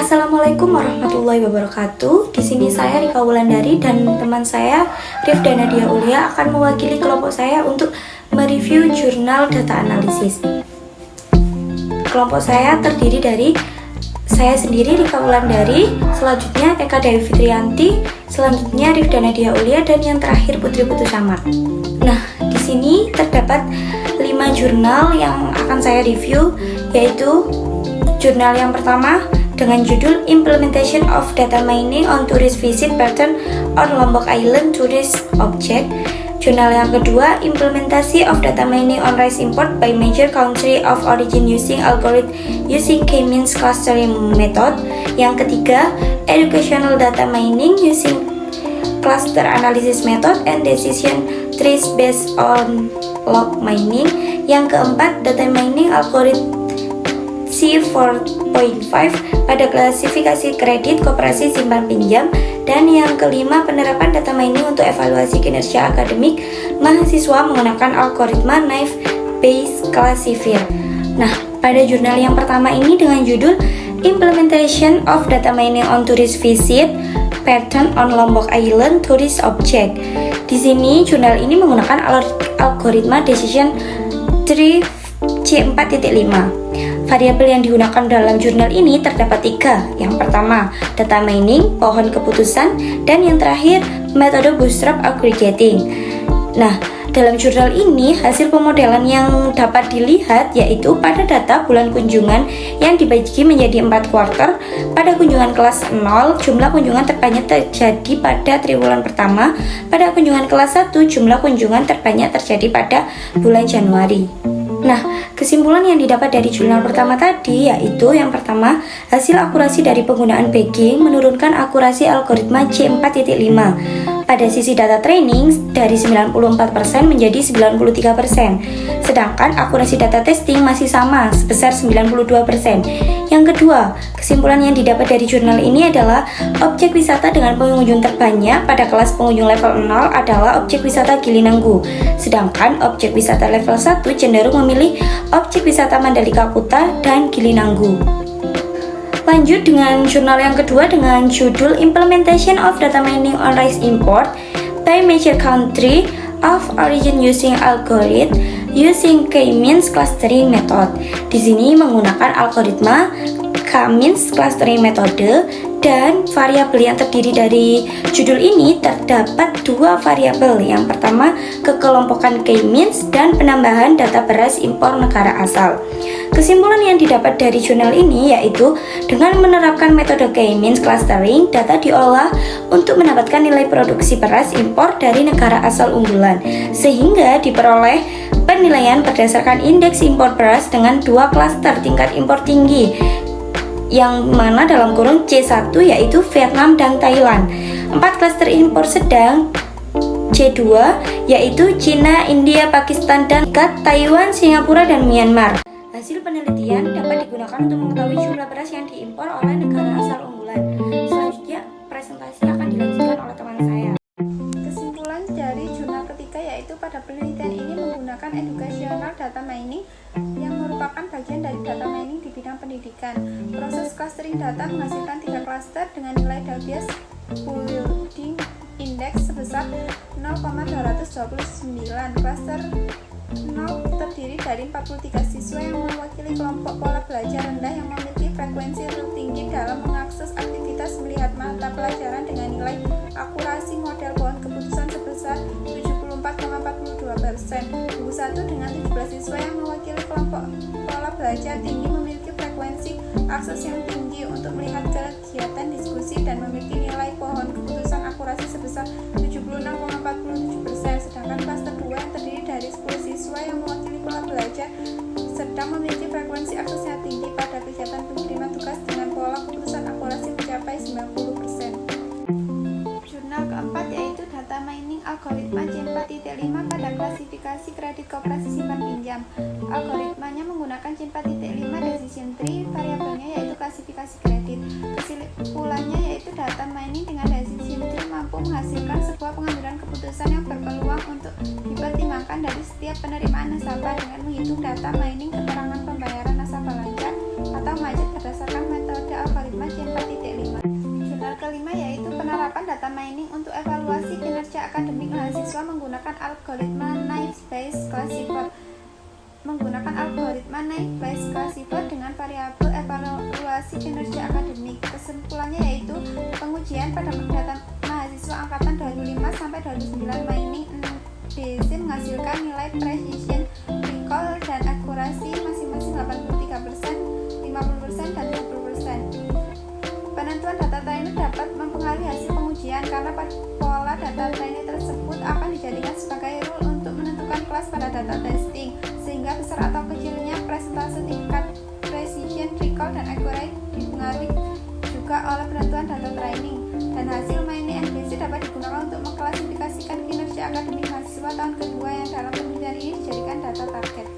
Assalamualaikum warahmatullahi wabarakatuh. Di sini saya Rika Wulandari dan teman saya Rifda Nadia Ulia akan mewakili kelompok saya untuk mereview jurnal data analisis. Kelompok saya terdiri dari saya sendiri Rika Wulandari, selanjutnya Eka Dewi Fitrianti, selanjutnya Rifda Nadia Ulia, dan yang terakhir Putri Putu Samad. Nah, di sini terdapat 5 jurnal yang akan saya review, yaitu jurnal yang pertama dengan judul Implementation of Data Mining on Tourist Visit Pattern on Lombok Island Tourist Object. Jurnal yang kedua, Implementasi of Data Mining on Rice Import by Major Country of Origin using Algorithm using K-means Clustering Method. Yang ketiga, Educational Data Mining using Cluster Analysis Method and Decision Trees based on Log Mining. Yang keempat, Data Mining Algorithm C4.5 pada klasifikasi kredit koperasi simpan pinjam. Dan yang kelima, penerapan data mining untuk evaluasi kinerja akademik mahasiswa menggunakan algoritma Naive Bayes Classifier. Nah, pada jurnal yang pertama ini dengan judul Implementation of Data Mining on Tourist Visit Pattern on Lombok Island Tourist Object. Di sini jurnal ini menggunakan algoritma Decision Tree C4.5. Variabel yang digunakan dalam jurnal ini terdapat 3. Yang pertama, data mining, pohon keputusan, dan yang terakhir, metode bootstrap aggregating. Nah, dalam jurnal ini hasil pemodelan yang dapat dilihat yaitu pada data bulan kunjungan yang dibagi menjadi 4 kuarter. Pada kunjungan kelas 0, jumlah kunjungan terbanyak terjadi pada triwulan pertama. Pada kunjungan kelas 1, jumlah kunjungan terbanyak terjadi pada bulan Januari. Nah, kesimpulan yang didapat dari jurnal pertama tadi yaitu yang pertama, hasil akurasi dari penggunaan bagging menurunkan akurasi algoritma C4.5 pada sisi data training dari 94% menjadi 93%. Sedangkan akurasi data testing masih sama sebesar 92%. Yang kedua, kesimpulan yang didapat dari jurnal ini adalah objek wisata dengan pengunjung terbanyak pada kelas pengunjung level 0 adalah objek wisata Gili Nanggu. Sedangkan objek wisata level 1 cenderung memilih objek wisata Mandalika Kuta dan Gili Nanggu. Lanjut dengan jurnal yang kedua dengan judul Implementation of Data Mining on Rice Import by Major Country of Origin using Algorithm using K-means Clustering Method. Di sini menggunakan algoritma K-means Clustering Method, dan variabel yang terdiri dari judul ini terdapat 2 variabel. Yang pertama, kekelompokan K-means dan penambahan data beras impor negara asal. Kesimpulan yang didapat dari jurnal ini yaitu dengan menerapkan metode K-means clustering, data diolah untuk mendapatkan nilai produksi beras impor dari negara asal unggulan, sehingga diperoleh penilaian berdasarkan indeks impor beras dengan 2 klaster tingkat impor tinggi, yang mana dalam kurung C1 yaitu Vietnam dan Thailand. 4 klaster impor sedang C2 yaitu Cina, India, Pakistan, dan Taiwan, Singapura, dan Myanmar. Hasil penelitian dapat digunakan untuk mengetahui jumlah beras yang diimpor oleh negara asal unggulan. Selanjutnya, presentasi akan dilanjutkan oleh teman saya. Kesimpulan dari jurnal ketiga yaitu pada penelitian ini menggunakan educational data mining yang merupakan bagian dari data mining di bidang pendidikan. Proses clustering data menghasilkan 3 klaster dengan nilai Davies Building Index sebesar 0,229. Klaster 0 terdiri dari 43 siswa yang mewakili kelompok pola belajar rendah yang memiliki frekuensi tertinggi dalam mengakses aktivitas melihat mata pelajaran dengan nilai akurasi model pohon keputusan sebesar 74,42%. Buku 1 dengan 17 siswa yang mewakili kelompok pola belajar tinggi memiliki frekuensi akses yang tinggi untuk melihat kegiatan diskusi dan memiliki nilai pohon keputusan akurasi sebesar 76,47%. Sedangkan klaster 2 yang terdiri dari 10 siswa yang mewakili pola belajar sedang memiliki frekuensi akses yang tinggi pada kegiatan pengiriman tugas dengan pola keputusan akurasi mencapai 90%. Jurnal keempat yaitu Data Mining Algoritma C4.5 pada klasifikasi kredit koperasi simpan pinjam. Algoritmanya menggunakan C4.5 decision tree, variabelnya yaitu klasifikasi kredit. Kesimpulannya yaitu data mining dengan decision tree mampu menghasilkan sebuah pengambilan keputusan yang berpeluang untuk dipertimbangkan dari setiap penerimaan nasabah dengan menghitung data mining keterangan pembayaran nasabah lancar atau macet berdasarkan metode algoritma C4.5. training untuk evaluasi kinerja akademik mahasiswa menggunakan algoritma Naive-Bayes classifier. Dengan variabel evaluasi kinerja akademik. Kesimpulannya yaitu pengujian pada data mahasiswa angkatan 2005 sampai 2009 mining NDC menghasilkan nilai precision, recall, dan akurasi masing-masing 83%, 50%, dan 20%. Penentuan data trainee dapat mempengaruhi hasil pengujian karena pola data trainee tersebut akan dijadikan sebagai rule untuk menentukan kelas pada data testing, sehingga besar atau kecilnya presentase tingkat precision, recall, dan accuracy dipengaruhi juga oleh penentuan data training. Dan hasil mining NDC dapat digunakan untuk mengklasifikasikan kinerja akademik mahasiswa tahun kedua yang dalam penelitian ini dijadikan data target.